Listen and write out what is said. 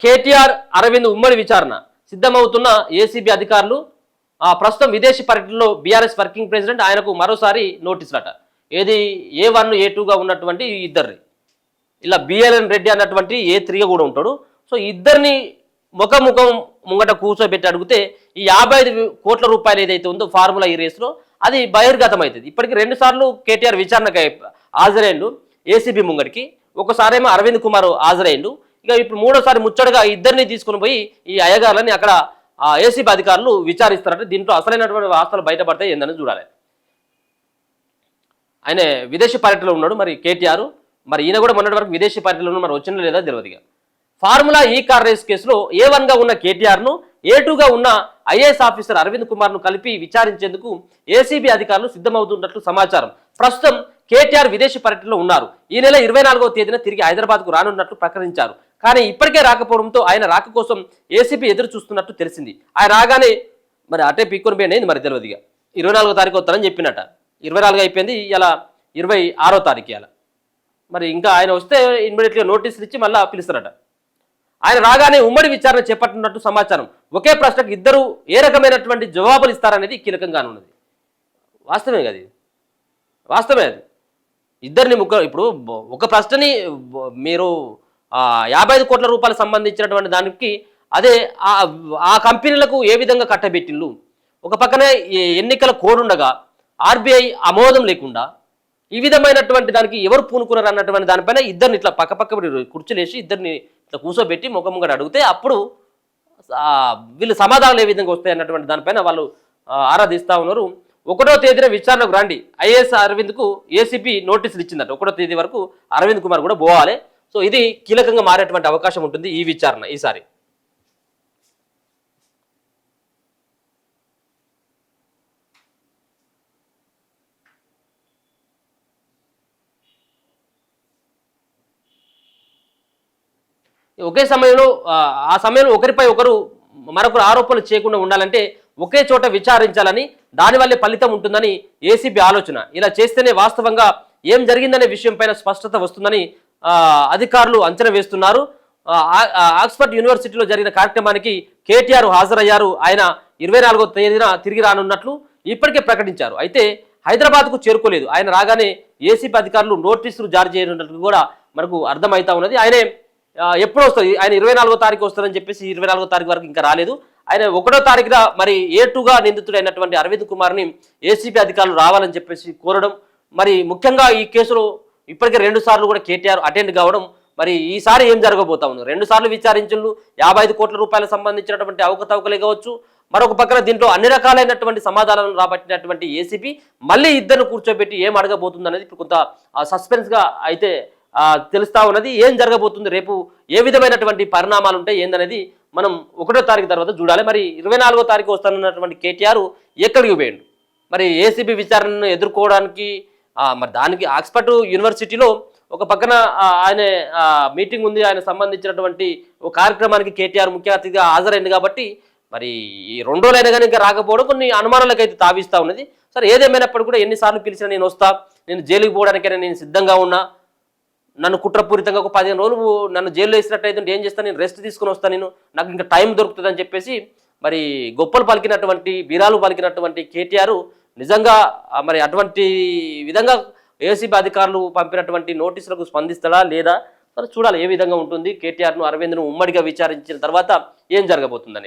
కేటీఆర్ అరవింద్ ఉమ్మడి విచారణ సిద్ధమవుతున్న ఏసీబీ అధికారులు ప్రస్తుతం విదేశీ పర్యటనలో బీఆర్ఎస్ వర్కింగ్ ప్రెసిడెంట్ ఆయనకు మరోసారి నోటీసులట. ఏది A1 A2గా ఉన్నటువంటి ఇద్దరిని ఇలా బిఎల్ఎన్ రెడ్డి అన్నటువంటి A3గా కూడా ఉంటాడు. సో ఇద్దరిని ముఖం ముంగట కూర్చోబెట్టి అడిగితే ఈ 55 కోట్ల రూపాయలు ఏదైతే ఉందో ఫార్ములా ఈ రేసులో అది బహిర్గతం అవుతుంది. ఇప్పటికి 2 సార్లు కేటీఆర్ విచారణకు హాజరైండు ఏసీబీ ముంగడికి. ఒకసారేమో అరవింద్ కుమార్ హాజరైండు. ఇక ఇప్పుడు మూడోసారి ముచ్చటగా ఇద్దరిని తీసుకుని పోయి ఈ అయ్యగారులని అక్కడ ఏసీబీ అధికారులు విచారిస్తారంటే దీంట్లో అసలైనటువంటి వాస్తవాలు బయటపడతాయి ఏందని చూడాలి. ఆయన విదేశీ పర్యటనలో ఉన్నాడు మరి కేటీఆర్. మరి ఈయన కూడా మొన్నటి వరకు విదేశీ పర్యటనలో మరి వచ్చిన లేదా తెలియదుగా. ఫార్ములా ఈ కార్ రేస్ కేసులో A1గా ఉన్న కేటీఆర్ను A2గా ఉన్న ఐఏఎస్ ఆఫీసర్ అరవింద్ కుమార్ను కలిపి విచారించేందుకు ఏసీబీ అధికారులు సిద్ధమవుతున్నట్లు సమాచారం. ప్రస్తుతం కేటీఆర్ విదేశీ పర్యటనలో ఉన్నారు. ఈ నెల 24వ తేదీన తిరిగి హైదరాబాద్కు రానున్నట్లు ప్రకటించారు. కానీ ఇప్పటికే రాకపోవడంతో ఆయన రాక కోసం ఏసీబీ ఎదురు చూస్తున్నట్టు తెలిసింది. ఆయన రాగానే మరి అటే పీక్కొని పోయింది మరి తెలియదుగా. 24వ తారీఖు వస్తారని చెప్పినట్ట. 24 అయిపోయింది, ఇలా 26వ తారీఖు ఇలా. మరి ఇంకా ఆయన వస్తే ఇమ్మీడియట్గా నోటీసులు ఇచ్చి మళ్ళీ పిలుస్తారట. ఆయన రాగానే ఉమ్మడి విచారణ చేపట్టినట్టు సమాచారం. ఒకే ప్రశ్నకు ఇద్దరు ఏ రకమైనటువంటి జవాబులు ఇస్తారనేది కీలకంగానే ఉన్నది. వాస్తవమే కదా, వాస్తవమే అది. ఇద్దరిని ఇప్పుడు ఒక ప్రశ్నని మీరు 55 కోట్ల రూపాయలు సంబంధించినటువంటి దానికి అదే ఆ కంపెనీలకు ఏ విధంగా కట్టబెట్టిళ్ళు, ఒక పక్కనే ఎన్నికల కోడ్ ఉండగా ఆర్బీఐ ఆమోదం లేకుండా ఈ విధమైనటువంటి దానికి ఎవరు పూనుకున్నారు అన్నటువంటి దానిపైన ఇద్దరిని ఇట్లా పక్క కుర్చీలేసి ఇద్దరిని ఇట్లా కూర్చోబెట్టి ముఖముగా అడిగితే అప్పుడు వీళ్ళు సమాధానాలు ఏ విధంగా వస్తాయి అన్నటువంటి దానిపైన వాళ్ళు ఆరాధిస్తూ ఉన్నారు. 1వ తేదీన విచారణకు రండి ఐఏఎస్ అరవింద్కు ఏసీబీ నోటీసులు ఇచ్చిందట. 1వ తేదీ వరకు అరవింద్ కుమార్ కూడా పోవాలి. సో ఇది కీలకంగా మారేటువంటి అవకాశం ఉంటుంది ఈ విచారణ ఈసారి. ఒకే సమయంలో ఆ సమయంలో ఒకరిపై ఒకరు మరొకరు ఆరోపణలు చేయకుండా ఉండాలంటే ఒకే చోట విచారించాలని, దానివల్లే ఫలితం ఉంటుందని ఏసీబీ ఆలోచన. ఇలా చేస్తేనే వాస్తవంగా ఏం జరిగిందనే విషయంపైన స్పష్టత వస్తుందని అధికారులు అంచనా వేస్తున్నారు. ఆక్స్ఫర్డ్ యూనివర్సిటీలో జరిగిన కార్యక్రమానికి కేటీఆర్ హాజరయ్యారు. ఆయన 24వ తేదీన తిరిగి రానున్నట్లు ఇప్పటికే ప్రకటించారు. అయితే హైదరాబాద్కు చేరుకోలేదు. ఆయన రాగానే ఏసీబీ అధికారులు నోటీసులు జారీ చేయనున్నట్లు కూడా మనకు అర్థమవుతా ఉన్నది. ఆయనే ఎప్పుడు వస్తుంది, ఆయన 24వ తారీఖు వస్తారని చెప్పేసి 24వ తారీఖు వరకు ఇంకా రాలేదు. ఆయన 1వ తారీఖున మరి A2గా నిందితుడైనటువంటి అరవింద్ కుమార్ని ఏసీబీ అధికారులు రావాలని చెప్పేసి కోరడం, మరి ముఖ్యంగా ఈ కేసులో ఇప్పటికే 2 సార్లు కూడా కేటీఆర్ అటెండ్ కావడం, మరి ఈసారి ఏం జరగబోతా ఉంది. 2 సార్లు విచారించులు 55 కోట్ల రూపాయలకు సంబంధించినటువంటి అవకతవకలే కావచ్చు. మరొక పక్కన దీంట్లో అన్ని రకాలైనటువంటి సమాధానాలను రాబట్టినటువంటి ఏసీబీ మళ్ళీ ఇద్దరు కూర్చోబెట్టి ఏం అడగబోతుంది అనేది ఇప్పుడు కొంత సస్పెన్స్గా అయితే తెలుస్తా ఉన్నది. ఏం జరగబోతుంది, రేపు ఏ విధమైనటువంటి పరిణామాలు ఉంటాయి ఏందనేది మనం 1వ తారీఖు తర్వాత చూడాలి. మరి 24వ తారీఖు వస్తానన్నటువంటి కేటీఆర్ ఎక్కడికి పోయిండు, మరి ఏసీబీ విచారణను ఎదుర్కోవడానికి మరి దానికి ఆక్స్ఫర్డ్ యూనివర్సిటీలో ఒక పక్కన ఆయన మీటింగ్ ఉంది. ఆయన సంబంధించినటువంటి ఒక కార్యక్రమానికి కేటీఆర్ ముఖ్య అతిథిగా హాజరైంది కాబట్టి మరి ఈ 2 రోజులైనా కానీ ఇంకా రాకపోవడం కొన్ని అనుమానాలకు అయితే తావిస్తూ ఉన్నది. సరే ఏదేమైనప్పుడు కూడా ఎన్నిసార్లు పిలిచినా నేను వస్తా, నేను జైలుకి పోవడానికైనా నేను సిద్ధంగా ఉన్నా, నన్ను కుట్రపూరితంగా ఒక 15 రోజులు నన్ను జైల్లో వేసినట్టయితే ఏం చేస్తాను, నేను రెస్ట్ తీసుకుని వస్తాను, నాకు ఇంకా టైం దొరుకుతుంది అని చెప్పేసి మరి గొప్పలు పలికినటువంటి బీరాలు పలికినటువంటి కేటీఆర్ నిజంగా మరి అటువంటి విధంగా ఏసీబీ అధికారులు పంపినటువంటి నోటీసులకు స్పందిస్తాడా లేదా చూడాలి ఏ విధంగా ఉంటుంది. కేటీఆర్ను అరవింద్ను ఉమ్మడిగా విచారించిన తర్వాత ఏం జరగబోతుందని.